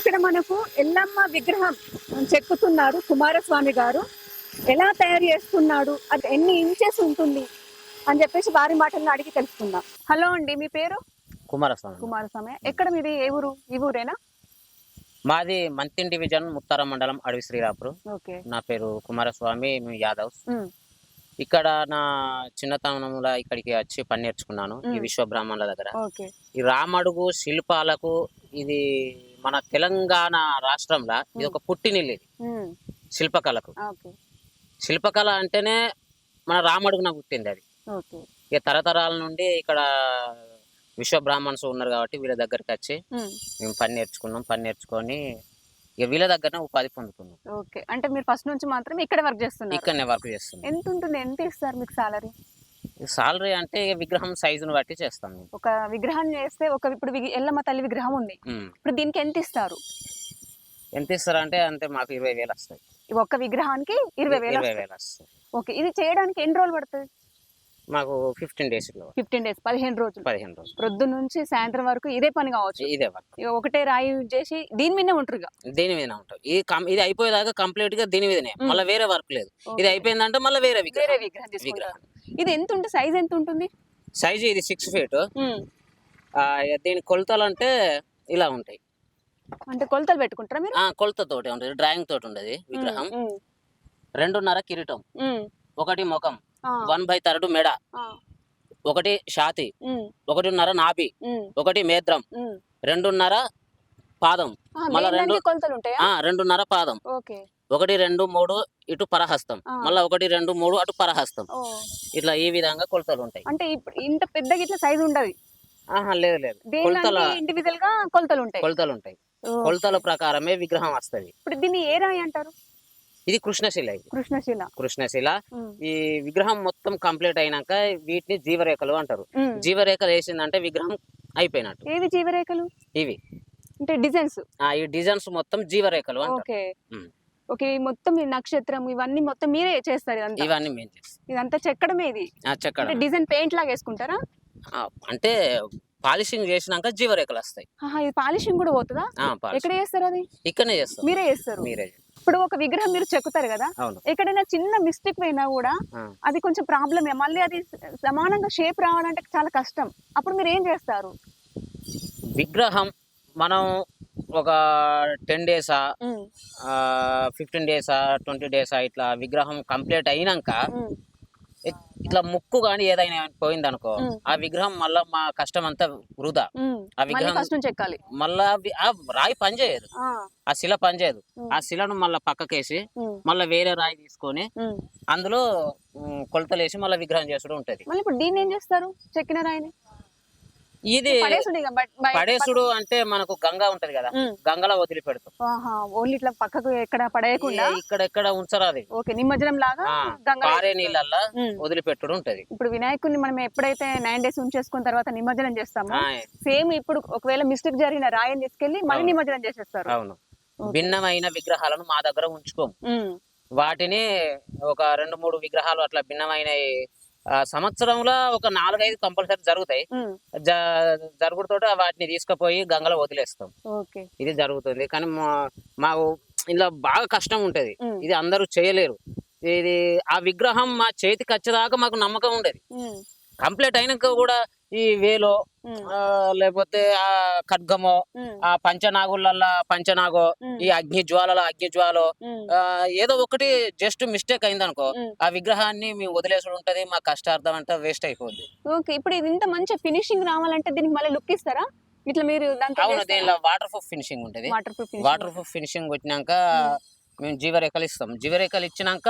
ఇక్కడ మనకు ఎల్లమ్మ విగ్రహం చెక్కుతున్నారు కుమారస్వామి గారు. ఎలా తయారు చేస్తున్నాడు, అది ఎన్ని ఇంచెస్ ఉంటుంది అని చెప్పేసి వారి మాటల్లో అడిగి తెలుసుకుందాం. హలో అండి, మీ పేరు? కుమారస్వామి. కుమారస్వామి. ఎక్కడ మీది? ఏ ఊరు? ఈ ఊరేనా? మాది మంతిన్ డివిజన్ ముత్తార మండలం అడవి శ్రీరాపురు. ఓకే. నా పేరు కుమారస్వామి, మేము యాదవ్స్. ఇక్కడ నా చిన్నతనంలో ఇక్కడికి వచ్చి పని నేర్చుకున్నాను ఈ విశ్వ బ్రాహ్మణుల దగ్గర. ఈ రామడుగు శిల్పాలకు ఇది మన తెలంగాణ రాష్ట్రంలో ఇది ఒక పుట్టినిల్లు. ఇది శిల్పకళకు. శిల్పకళ అంటేనే మన రామడుగున పుట్టింది అది. ఇక తరతరాల నుండి ఇక్కడ విశ్వ బ్రాహ్మణ్స్ ఉన్నారు కాబట్టి వీళ్ళ దగ్గరికి వచ్చి మేము పని నేర్చుకున్నాం. పని నేర్చుకొని ఇక వీళ్ళ దగ్గరనే ఉపాధి పొందుతున్నాం. ఓకే. అంటే మీరు ఫస్ట్ నుంచి మాత్రం ఇక్కడ వర్క్ చేస్తున్నారు? ఇక్కడనే వర్క్ చేస్తున్నాం. ఎంత ఉంటుంది? ఎంత ఇస్తారు మీకు సాలరీ? సాలరీ అంటే విగ్రహం సైజును బట్టి చేస్తాం. ఒక విగ్రహం చేస్తే ఇప్పుడు ఎల్లమ్మ తల్లి విగ్రహం ఉంది, ఇప్పుడు దీనికి ఎంత ఇస్తారు? ఎంత ఇస్తారు అంటే అంతే మాకు 20,000 వస్తాయి. ఒక్క విగ్రహానికి 20,000 వస్తాయి. ఓకే. ఇది చేయడానికి ఎన్ని రోజులు పడుతుంది? మాకు 15 days. 15 రోజులు. ప్రొద్దు నుంచి సాయంత్రం వరకు ఇదే పని కావచ్చు. ఇదే వర్క్. ఒకటే రాయి చేసి దీని మీదనే ఉంటారు. దీని మీద ఉంటాం. ఇది అయిపోయేదాకా కంప్లీట్ గా దీని మీదనే, మళ్ళీ వేరే వర్క్ లేదు. ఇది అయిపోయిందంటే మళ్ళీ వేరే విగ్రహం. ఇది ఎంత ఉంటుంది? సైజ్ ఎంత ఉంటుంది? సైజు ఇది 6 feet. దీని కొలతలు అంటే ఇలా ఉంటాయి. అంటే కొలతలు పెట్టుకుంటారా మీరు? కొలతతోటి ఉంటుంది, డ్రాయింగ్ తోటి ఉండదు విగ్రహం. 2.5 కిరీటం, 1 ముఖం, 1/3 మెడ, 1 ఛాతి, 1.5 నాభి, 1 మేద్రం, 2.5 పాదం, మళ్ళా 2.5 పాదం, 1, 2, 3 ఇటు పరహస్తం, మళ్ళా 1, 2, 3 అటు పరహస్తం. ఇట్లా ఈ విధంగా కొలతలు ఉంటాయి. అంటే ఇంత పెద్దగా ఇట్లా సైజు ఉండదు? లేదు. ఇండివిజువల్ గా కొలతలు ఉంటాయి. కొలతల ప్రకారమే విగ్రహం వస్తది. ఇప్పుడు దీన్ని ఏ రాయి అంటారు? ఇది కృష్ణశిల. ఈ విగ్రహం మొత్తం కంప్లీట్ అయినాక వీటిని జీవరేఖలు అంటారు. జీవరేఖలు వేసిందంటే విగ్రహం అయిపోయినట్టు. ఏవి జీవరేఖలు? ఇవి అంటే డిజైన్స్. ఈ డిజైన్స్ మొత్తం జీవరేఖలు అంటారు. ఓకే. మొత్తం ఈ నక్షత్రం ఇవన్నీ మొత్తం మీరే చేస్తారు? ఇవన్నీ మేము చేస్తాం. ఇదంతా చెక్కడమే? ఇది చెక్కడం. డిజైన్ పెయింట్ లాగా వేసుకుంటారా? అంటే పాలిషింగ్ చేసినాక జీవరేఖలు వస్తాయి. ఇది పాలిషింగ్ కూడా పోతుందా? ఎక్కడ చేస్తారు అది? ఇక్కడనే చేస్తారు. మీరే చేస్తారు? ఇప్పుడు ఒక విగ్రహం మీరు చెక్కుతారు కదా, ఎక్కడైనా చిన్న మిస్టేక్ అయినా కూడా అది కొంచెం ప్రాబ్లమే. మళ్ళీ అది సమానంగా షేప్ రావాలంటే చాలా కష్టం. అప్పుడు మీరు ఏం చేస్తారు? విగ్రహం మనం ఒక 10 days, 15 days, 20 days ఇట్లా విగ్రహం కంప్లీట్ అయినాక ఇట్లా ముక్కు గాని ఏదైనా పోయింది అనుకో, ఆ విగ్రహం మళ్ళా మా కష్టం అంతా వృధా. ఆ విగ్రహం మళ్ళా రాయి పనిచేయదు, ఆ శిల పనిచేయదు. ఆ శిలను మళ్ళా పక్కకేసి మళ్ళా వేరే రాయి తీసుకొని అందులో కొలతలు వేసి మళ్ళీ విగ్రహం చేసుడు ఉంటది. ఇప్పుడు దీన్ని ఏం చేస్తారు? చెక్కిన రాయిని ఇది పడేసుడు అంటే మనకు గంగా ఉంటది కదా, గంగలో వదిలిపెడతాం. ఓన్లీ ఇట్లా పక్కకు ఎక్కడ పడేయకుండా ఇక్కడ ఉంచరాదు. నిమజ్జనం లాగా పారే నీళ్ళల్లో వదిలిపెట్టుడు ఉంటది. ఇప్పుడు వినాయకుడిని మనం ఎప్పుడైతే 9 days ఉంచేసుకున్న తర్వాత నిమజ్జనం చేస్తామో, సేమ్ ఇప్పుడు ఒకవేళ మిస్టేక్ జరిగిన రాయిని తీసుకెళ్లి మళ్ళీ నిమజ్జనం చేసేస్తారు. అవును. భిన్నమైన విగ్రహాలను మా దగ్గర ఉంచుకోము. వాటిని ఒక 2-3 విగ్రహాలు అట్లా భిన్నమైన సంవత్సరంలో ఒక 4-5 కంపల్సరీ జరుగుతాయి. జరుగుడుతో వాటిని తీసుకుపోయి గంగలో వదిలేస్తాం. ఇది జరుగుతుంది. కానీ మాకు ఇలా బాగా కష్టం ఉంటది. ఇది అందరూ చేయలేరు. ఇది ఆ విగ్రహం మా చేతికి వచ్చేదాకా మాకు నమ్మకం ఉండేది. కంప్లీట్ అయినాక కూడా ఈ వేలో లేకపోతే ఆ ఖడ్గమో, ఆ పంచనాగో, ఈ అగ్నిజ్వాలో ఏదో ఒకటి జస్ట్ మిస్టేక్ అయిందనుకో, ఆ విగ్రహాన్ని మేము వదిలేసుడు ఉంటది. మా కష్టార్థం అంతా వేస్ట్ అయిపోద్ది. ఇప్పుడు ఇది ఇంత మంచి ఫినిషింగ్ రావాలంటే దీనికి మళ్ళీ లుక్ ఇస్తారా? ఇట్లా మీరు అవును, దీనిలో వాటర్ ప్రూఫ్ ఫినిషింగ్ ఉంటది. వాటర్ ప్రూఫ్ ఫినిషింగ్ వచ్చినాక మేము జీవరేఖలు ఇస్తాం. జీవరేఖలు ఇచ్చినాక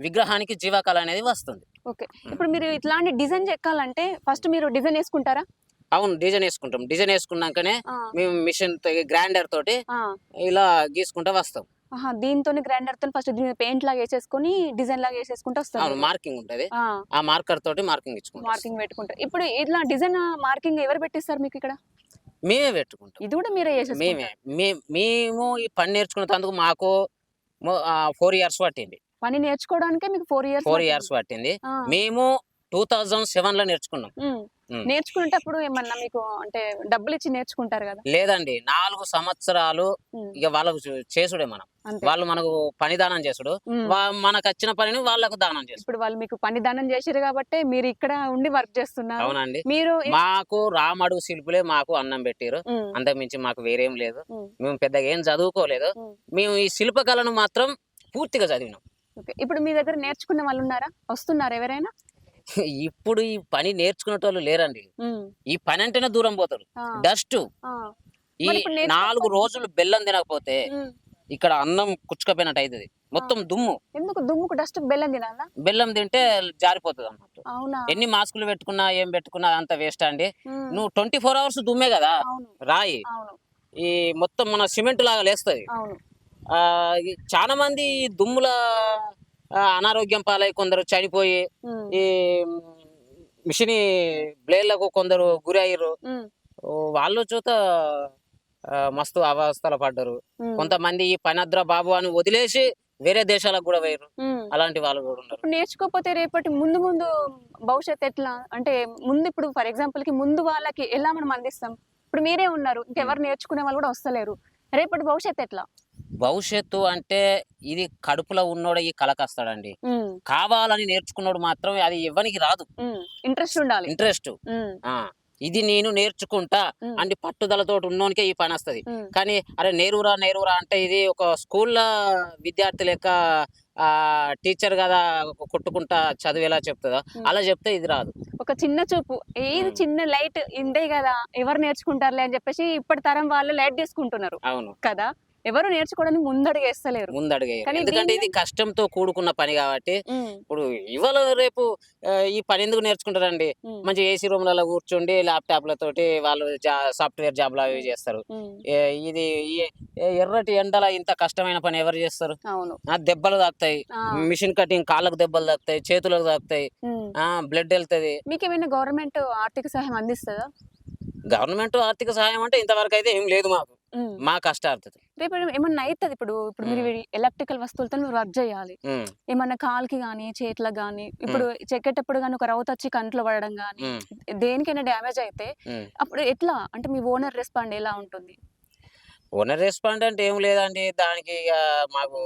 విగ్రహానికి జీవకళ అనేది వస్తుంది. ఓకే. ఇప్పుడు మీరు ఇట్లాంటి డిజైన్ చెక్కాలంటే ఫస్ట్ మీరు డిజైన్ వేసుకుంటారా? అవును, డిజైన్ వేసుకుంటాం. డిజైన్ వేసుకున్నాకనే మేము మిషన్ గ్రైండర్ తోటి ఇలా గీసుకుంటా వస్తాం. దీంతో గ్రైండర్ తో ఫస్ట్ పెయింట్ లాగా వేసేసుకొని డిజైన్ లాగా వేసేసుకుంటా వస్తాం. మార్కింగ్ ఉంటది, ఆ మార్కర్ తోటి మార్కింగ్ పెట్టుకుంటాం. ఇప్పుడు ఇట్లా డిజైన్ మార్కింగ్ ఎవరు పెట్టిస్తారు మీకు? ఇక్కడ మేమే పెట్టుకుంటాం. ఇది కూడా మీరే మేము ఈ పని నేర్చుకున్నందుకు మాకు 4 years పట్టింది. పని నేర్చుకోవడానికి మీకు 4 years పట్టింది. మేము 2007 లో నేర్చుకున్నాం. ఉమ్. నేర్చుకునేటప్పుడు ఏమన్నా మీకు అంటే డబ్బులు ఇచ్చి నేర్చుకుంటారు కదా? లేదండి 4 సంవత్సరాలు ఉమ్, ఇక వాళ్ళకు చేసుడే మనం. అంతే. వాళ్ళు మనకు పని దానం చేసుడు, ఉమ్. మనకు వచ్చిన పనిని వాళ్ళకు దానం చేసుడు. ఇప్పుడు వాళ్ళు మీకు పని దానం చేసిరు కాబట్టి మీరు ఇక్కడ ఉండి వర్క్ చేస్తున్నారు. అవునండి. మీరు మాకు రామడు శిల్పులే మాకు అన్నం పెట్టిరు, ఉమ్, అంతకుమించి మాకు వేరేం లేదు. ఉమ్, మేము పెద్దగా ఏం చదువుకోలేదు, ఉమ్. మేము ఈ శిల్పకళను మాత్రం పూర్తిగా చదివినాం. ఓకే. ఇప్పుడు మీ దగ్గర నేర్చుకునే వాళ్ళు ఉన్నారా? వస్తున్నారా ఎవరైనా? ఇప్పుడు ఈ పని నేర్చుకునేటోళ్ళు లేరండి. ఉమ్, ఈ పని అంటేనే దూరం పోతారు. ఆ, డస్ట్ ఆ. ఈ మరి ఇప్పుడు 4 రోజులు బెల్లం తినకపోతే ఉమ్, ఇక్కడ అన్నం కుచ్చుకపోయినట్టు అవుతుంది. మొత్తం దుమ్ము. ఎందుకు దుమ్ముకు డస్ట్ బెల్లం తినాలా? బెల్లం తింటే జారిపోతుంది అన్నట్టు. అవునా? ఎన్ని మాస్కులు పెట్టుకున్నా ఏం పెట్టుకున్నా అంత వేస్ట్ అండి. ఉమ్, నువ్వు 24 అవర్స్ దుమ్మే కదా, అవును, రాయి అవును, ఈ మొత్తం మన సిమెంట్ లాగా లేస్తుంది. అవును. చాలా మంది ఈ దుమ్ముల అనారోగ్యం పాలై కొందరు చనిపోయి ఉమ్, ఈ మిషన్ బ్లేడ్లకు కొందరు గురి అయ్యారు. ఉమ్, వాళ్ళు చూత మస్తు అవస్థలు పడ్డారు. ఉమ్, కొంతమంది ఈ పనద్ర బాబు అని వదిలేసి వేరే దేశాలకు కూడా పోయారు. ఉమ్. అలాంటి వాళ్ళు కూడా ఉన్నారు. ఇప్పుడు నేర్చుకోకపోతే రేపటి ముందు ముందు భవిష్యత్ ఎట్లా? అంటే ముందు ఇప్పుడు ఫర్ ఎగ్జాంపుల్ కి ముందు వాళ్ళకి ఎలా మనం అందిస్తాం? ఇప్పుడు మీరే ఉన్నారు, ఇంకెవరు నేర్చుకునే వాళ్ళు కూడా వస్తలేరు. రేపటి భవిష్యత్ ఎట్లా? భవిష్యత్తు అంటే ఇది కడుపులో ఉన్నోడు ఈ కలకస్తాడండి. ఉమ్, కావాలని నేర్చుకున్నాడు మాత్రం అది ఎవరికి రాదు. ఉమ్. ఇంట్రెస్ట్ ఉండాలి. ఇంట్రెస్ట్ ఉమ్, ఇది నేను నేర్చుకుంటా ఉమ్, అని పట్టుదలతో ఉన్నోనికే ఈ పని వస్తుంది. ఉమ్, కానీ అరే నేరురా నేరురా అంటే ఇది ఒక స్కూల్లో విద్యార్థి లెక్క టీచర్ కదా కొట్టుకుంటా చదివేలా చెప్తుందా, ఉమ్. అలా చెప్తే ఇది రాదు. ఒక చిన్న చూపు, ఏది ఉమ్. చిన్న లైట్ ఇందే కదా, ఎవరు నేర్చుకుంటారులే అని చెప్పేసి ఇప్పటి తరం వాళ్ళు లైట్ తీసుకుంటున్నారు అవును, కదా. ఎవరు నేర్చుకోవడానికి ముందడుగు వేస్తలేరు. ముందడుగేయరు. కానీ ఎందుకంటే ఇది కష్టంతో కూడుకున్న పని కాబట్టి. ఉమ్, ఇప్పుడు ఇవాళ రేపు ఈ పని ఎందుకు నేర్చుకుంటారండి? ఉమ్, మంచి ఏసీ రూమ్లలో కూర్చుండి ల్యాప్టాప్లతోటి వాళ్ళు సాఫ్ట్వేర్ జాబ్లు అవి చేస్తారు. ఉమ్, ఇది ఎర్రటి ఎండల ఇంత కష్టమైన పని ఎవరు చేస్తారు? అవును, దెబ్బలు తాకుతాయి, ఆ, మిషన్ కటింగ్ కాళ్ళకు దెబ్బలు తాకుతాయి, చేతులకు తాకుతాయి, ఉమ్. బ్లడ్ వెళ్తుంది. మీకు ఏమైనా గవర్నమెంట్ ఆర్థిక సహాయం అందిస్తుందా? గవర్నమెంట్ ఆర్థిక సహాయం అంటే ఇంతవరకు అయితే ఏం లేదు మాకు, ఉమ్. మా కష్టార్థత. రేపు ఏమన్నా అవుతుంది, ఇప్పుడు మీరు ఎలక్ట్రికల్ వస్తువులతో మీరు వర్క్ చేయాలి, ఉమ్, ఏమన్నా కాలుకి కానీ చేతులకు కానీ, ఇప్పుడు చెక్కేటప్పుడు కానీ ఒక రౌత్ వచ్చి కంట్లో పడడం కానీ, ఉమ్, దేనికైనా డ్యామేజ్ అయితే ఉమ్. అప్పుడు ఎట్లా? అంటే మీ ఓనర్ రెస్పాండ్ ఎలా ఉంటుంది? ఓనర్ రెస్పాండ్ అంటే ఏం లేదండి, దానికి ఇక మాకు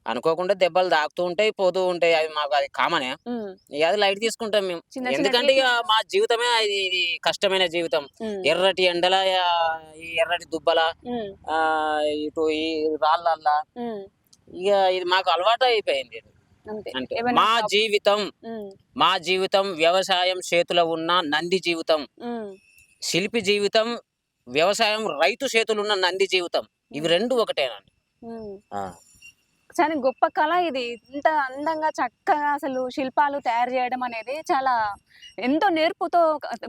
అనుకోకుండా దెబ్బలు తాకుతూ ఉంటాయి, పోతూ ఉంటాయి, అవి మాకు అది కామనే. ఉమ్, ఇక అది లైట్ తీసుకుంటాం మేము. చిన్న చిన్న ఎందుకంటే ఇక మా జీవితమే ఇది కష్టమైన జీవితం. ఉమ్, ఎర్రటి ఎండల ఈ ఎర్రటి దుబ్బల ఉమ్, ఆ ఇటు ఈ రాళ్ళల్లా ఉమ్, ఇక ఇది మాకు అలవాటు అయిపోయింది. అంతే. అంటే ఏమైనా మా జీవితం, ఉమ్, మా జీవితం వ్యవసాయం చేతిలో ఉన్న నంది జీవితం, ఉమ్, శిల్పి జీవితం వ్యవసాయం రైతు చేతులు ఉన్న నంది జీవితం, ఇవి రెండు ఒకటేనండి. ఉమ్. ఆ. చాలా గొప్ప కళ ఇది. ఇంత అందంగా చక్కగా అసలు శిల్పాలు తయారు చేయడం అనేది చాలా ఎంతో నేర్పుతో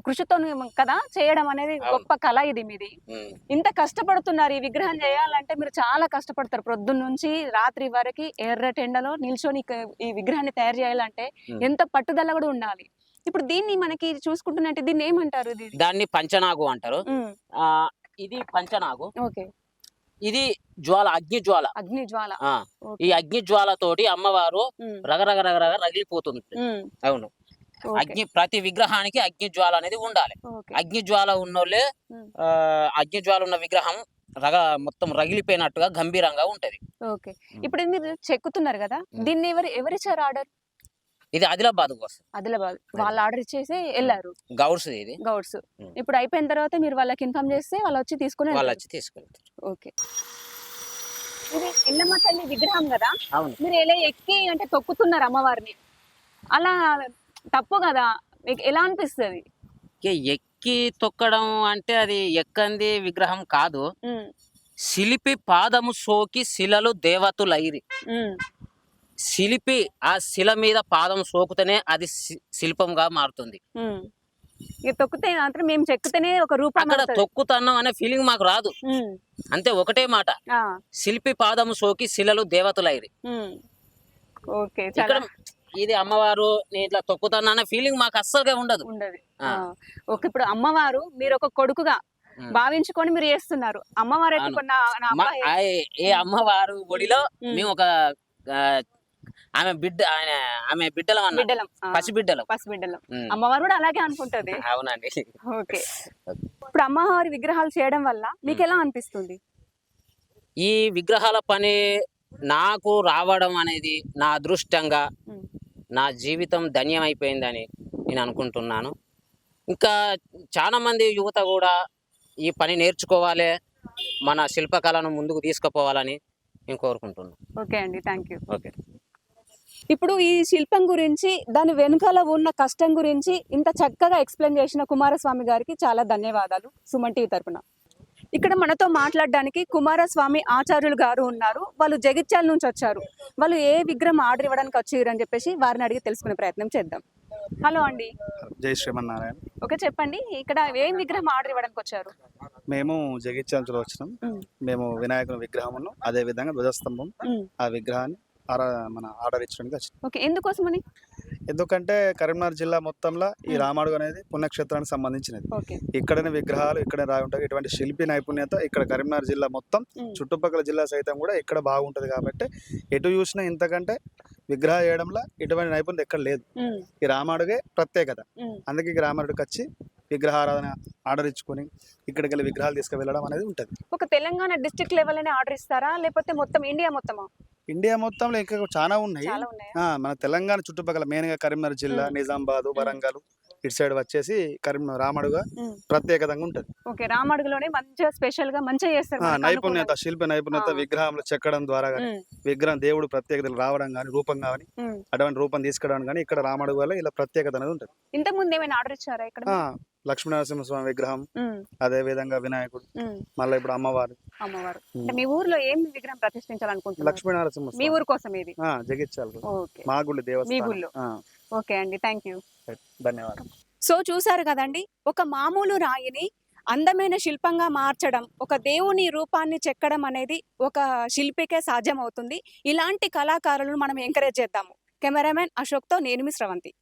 కృషితో కదా చేయడం అనేది గొప్ప కళ ఇది మీది. ఉమ్. ఇంత కష్టపడుతున్నారు ఈ విగ్రహం చేయాలంటే, మీరు చాలా కష్టపడతారు పొద్దున్న నుంచి రాత్రి వరకు ఎర్రటెండలో నిల్చొని ఈ విగ్రహాన్ని తయారు చేయాలంటే ఎంత పట్టుదల కూడా ఉండాలి. ఇప్పుడు దీన్ని మనకి చూసుకుంటున్నట్టు దీన్ని ఏమంటారు? దాన్ని పంచనాగు అంటారు. ఉమ్, ఆ ఇది పంచనాగు. ఓకే. ఇది జ్వాల, అగ్ని జ్వాల. అగ్ని జ్వాల. ఈ అగ్ని జ్వాలతోటి అమ్మవారు ఉమ్, రగరగరగరగ రగిలిపోతుంది. ఉమ్, అవును, ఓకే. అగ్ని ప్రతి విగ్రహానికి అగ్ని జ్వాల అనేది ఉండాలి. ఓకే. అగ్ని జ్వాల ఉన్నోళ్ళే ఉమ్, అగ్ని జ్వాల ఉన్న విగ్రహం మొత్తం రగిలిపోయినట్టుగా గంభీరంగా ఉంటది. ఓకే. ఇప్పుడు మీరు చెక్కుతున్నారు కదా, దీన్ని ఎవరిచ్చారు ఆర్డర్? ఇది ఆదిలాబాద్ కోసం, ఆదిలాబాద్ వాళ్ళు ఆర్డర్ ఇచ్చేసి వెళ్ళారు గౌడ్స్ ఇది. గౌడ్స్. ఇప్పుడు అయిపోయిన తర్వాత మీరు వాళ్ళకి ఇన్ఫార్మ్ చేస్తే వాళ్ళు వచ్చి తీసుకుని వాళ్ళు వెళ్తారు. వచ్చి తీసుకెళ్తారు. ఓకే. ఇది ఎల్లమ్మ తల్లి విగ్రహం కదా, అవును. మీరు ఎలా ఎక్కి అంటే తొక్కుతున్నారు అమ్మవారిని, అలా తప్పు కదా, మీకు ఎలా అనిపిస్తుంది? ఎక్కి తొక్కడం అంటే అది ఎక్కంది విగ్రహం కాదు. ఉమ్, శిల్పి పాదము సోకి శిలలు దేవతులైరి. ఉమ్, శిల్పి ఆ శిల మీద పాదం సోకుతేనే అది శిల్పంగా మారుతుంది. ఉమ్. ఇక తొక్కితే మాత్రం మేము చెక్కుతేనే ఒక రూపం అక్కడ వస్తది. తొక్కుతున్నాం అనే ఫీలింగ్ మాకు రాదు. ఉమ్, అంతే, ఒకటే మాట, ఆ, శిల్పి పాదము సోకి శిలలు దేవతలైరి. ఉమ్. ఓకే. ఇక్కడ చాలా ఇది అమ్మవారు నేను ఇట్లా తొక్కుతున్నా అనే ఫీలింగ్ మాకు అస్సలుగా ఉండదు. ఉండదు. ఓకే. ఇప్పుడు అమ్మవారు మీరు ఒక కొడుకుగా భావించుకొని మీరు చేస్తున్నారు. అమ్మవారు అవును. ఎత్తుకున్న నా అబ్బాయి ఏ అమ్మవారు ఒడిలో మేము ఒక ఆమె ఆమె బిడ్డలం అన్న బిడ్డలం పసిబిడ్డలం. పసిబిడ్డలం. అమ్మవారు కూడా అలాగే అనుకుంటది. అవునండి. ఓకే. ఇప్పుడు అమ్మవారి విగ్రహాలు చేయడం వల్ల మీకు ఎలా అనిపిస్తుంది? ఈ విగ్రహాల పని నాకు రావడం అనేది నా అదృష్టంగా నా జీవితం ధన్యమైపోయిందని నేను అనుకుంటున్నాను. ఇంకా చాలా మంది యువత కూడా ఈ పని నేర్చుకోవాలి, మన శిల్పకళను ముందుకు తీసుకుపోవాలని నేను కోరుకుంటున్నాను. ఓకే అండి, థ్యాంక్ యూ. ఓకే. ఇప్పుడు ఈ శిల్పం గురించి, దాని వెనుకాల ఉన్న కష్టం గురించి ఇంత చక్కగా ఎక్స్ప్లెయిన్ చేసిన కుమారస్వామి గారికి చాలా ధన్యవాదాలు సుమన్ టీవీ తరపున. ఇక్కడ మనతో మాట్లాడడానికి కుమారస్వామి ఆచార్యులు గారు ఉన్నారు. వాళ్ళు జగిత్యాల నుంచి వచ్చారు. వాళ్ళు ఏ విగ్రహం ఆర్డర్ ఇవ్వడానికి వచ్చారు అని చెప్పేసి వారిని అడిగి తెలుసుకునే ప్రయత్నం చేద్దాం. హలో అండి. జై శ్రీమన్నారాయణ. ఓకే, చెప్పండి, ఇక్కడ ఏం విగ్రహం ఆర్డర్ ఇవ్వడానికి వచ్చారు? మేము జగిత్యాల వచ్చినాం. మేము వినాయకుని విగ్రహమును, అదే విధంగా ధ్వజస్తంభం, ఆ విగ్రహాన్ని మన ఆర్డర్ ఇచ్చడానికి వచ్చినాం. ఓకే, ఎందుకోసమని? ఎందుకంటే కరీంనగర్ జిల్లా మొత్తంలో ఈ రామాడుగు అనేది పుణ్యక్షేత్రానికి సంబంధించినది. ఇక్కడనే విగ్రహాలు ఇక్కడే రాయి ఉంటాయి. ఇటువంటి శిల్పి నైపుణ్యత ఇక్కడ కరీంనగర్ జిల్లా మొత్తం, చుట్టుపక్కల జిల్లా సైతం కూడా ఇక్కడ బాగుంటది. కాబట్టి ఎటు చూసినా ఇంతకంటే విగ్రహం చేయడంలో ఇటువంటి నైపుణ్యం ఎక్కడ లేదు. ఈ రామాడుగే ప్రత్యేకత. అందుకే ఈ రామాడుగుకి వచ్చి విగ్రహారాధన ఆర్డర్ ఇచ్చుకొని ఇక్కడికి వెళ్ళి విగ్రహాలు తీసుకువెళ్ళడం అనేది ఉంటుంది. ఒక తెలంగాణ డిస్ట్రిక్ట్ లెవెల్ అనే ఆర్డర్ ఇస్తారా, లేకపోతే మొత్తం ఇండియా మొత్తమా? ఇండియా మొత్తంలో ఇంకా చాలా ఉన్నాయి. మన తెలంగాణ చుట్టుపక్కల మెయిన్ గా కరీంనగర్ జిల్లా, నిజామాబాద్, వరంగల్ ఇటు సైడ్ వచ్చేసి రామాడుగా ప్రత్యేకతంగా ఉంటది. ఓకే, రామాడుగులోనే మంచిగా స్పెషల్ గా మంచిగా చేస్తారు. నైపుణ్యత, శిల్ప నైపుణ్యత, విగ్రహంలో చెక్కడం ద్వారా విగ్రహం దేవుడు ప్రత్యేకతలు రావడం కానీ, రూపం కానీ, అటువంటి రూపం తీసుకురావడం కానీ ఇక్కడ రామాడుగు వల్ల ఇలా ప్రత్యేకత అనేది ఉంటది. ఇంతకు ముందు ఏమైనా ఆర్డర్ ఇచ్చారా ఇక్కడ? లక్ష్మీనరసింహస్వామి విగ్రహం, అదే విధంగా వినాయకుడు, మళ్ళీ ఇప్పుడు అమ్మవారు. మీ ఊర్లో ఏం విగ్రహం ప్రతిష్ఠించాలనుకుంటున్నారు? లక్ష్మీనరసింహ. మీ ఊరు కోసం ఏది? జగిత్యాల మా గుడి మీ దేవస్థానం. గుళ్ళో. ఓకే అండి, థ్యాంక్ యూ. ధన్యవాదాలు. సో చూసారు కదండి, ఒక మామూలు రాయిని అందమైన శిల్పంగా మార్చడం, ఒక దేవుని రూపాన్ని చెక్కడం అనేది ఒక శిల్పికే సాధ్యం అవుతుంది. ఇలాంటి కళాకారులను మనం ఎంకరేజ్ చేద్దాము. కెమెరామెన్ అశోక్తో నేను మీ స్రవంతి.